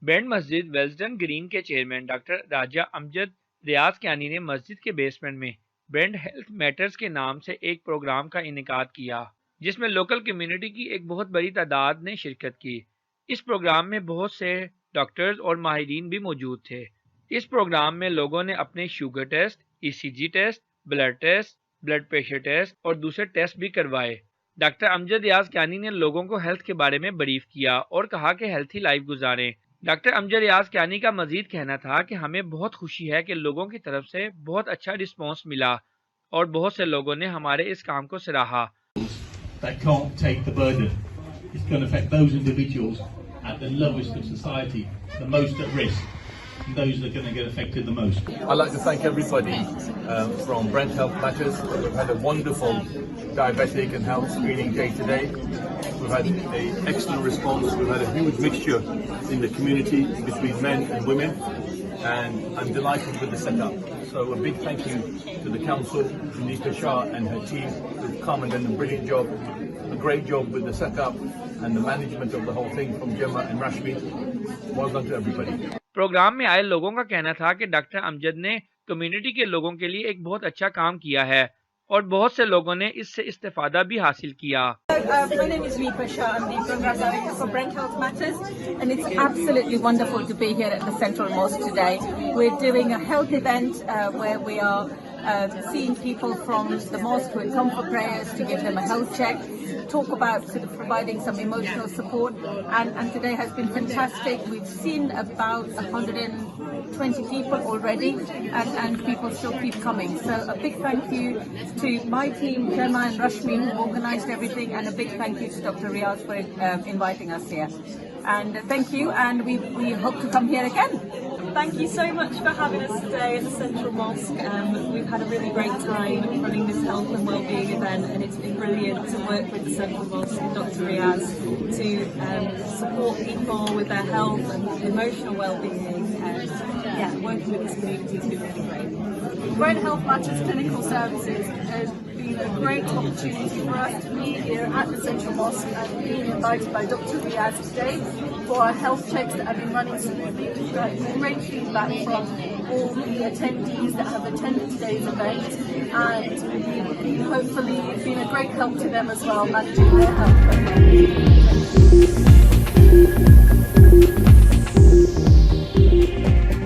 Brent मस्जिद वेल्सडन green के chairman doctor राजा अमजद रियाज कियानी ने मस्जिद के बेसमेंट में ब्रेंट हेल्थ मैटर्स के नाम से एक प्रोग्राम का इनेकाद किया, जिसमें लोकल कम्युनिटी की एक बहुत बड़ी तादाद ने शिरकत की। इस प्रोग्राम में बहुत से डॉक्टर्स और माहिरीन भी मौजूद थे। इस प्रोग्राम में लोगों ने अपने sugar test, ECG test, blood pressure test और दूसरे टेस्ट भी करवाए। डॉक्टर अमजद रियाज कियानी ने लोगों को हेल्थ के बारे में ब्रीफ किया और कहा कि हेल्थी लाइफ गुजारें। डॉक्टर अमजद रियाज कियानी का मजीद कहना था कि हमें बहुत खुशी है कि लोगों की तरफ से बहुत अच्छा रिस्पॉन्स मिला और बहुत से लोगों ने हमारे इस काम को सराहा। That can't take the burden. It's going to affect those individuals at the lowest of society, the most at risk, and those that are going to get affected the most. I'd like to thank everybody from Brent Health Matters. We've had a wonderful diabetic and health screening day today. We've had an excellent response. We've had a huge mixture in the community between men and women, and I'm delighted with the setup. So a big thank you to the council, to Nika Shah and her team who've come and done a brilliant job, a great job with the setup and the management of the whole thing from Gemma and Rashmi. Well done to everybody. Programme में आए लोगों का कहना था कि doctor Amjad ने community के लोगों के लिए एक बहुत अच्छा काम किया है और बहुत से लोगों ने इससे इस्तेफादा भी हासिल किया। My name is Nika Shah. I'm the Program Director for Brent Health Matters, and it's absolutely wonderful to be here at the Central Mosque today. We're doing a health event where we are seeing people from the mosque who have come for prayers to give them a health check, talk about sort of providing some emotional support, and today has been fantastic. We've seen about 120 people already, and people still keep coming. So a big thank you to my team, Gemma and Rashmi, who organised everything, and a big thank you to Dr. Riaz for inviting us here. And thank you, and we hope to come here again. Thank you so much for having us today at the Central Mosque. We've had a really great time running this health and wellbeing event, and it's been brilliant to work with the Central Mosque and Dr. Riaz to support people with their health and emotional wellbeing. And working with this community has been really great. Brent Health Matters Clinical Services has been a great opportunity for us to be here at the Central Mosque and being invited by Dr. Riaz today for our health checks that have been running smoothly. We've had great feedback from all the attendees that have attended today's event, and we've hopefully been a great help to them as well, managing their health.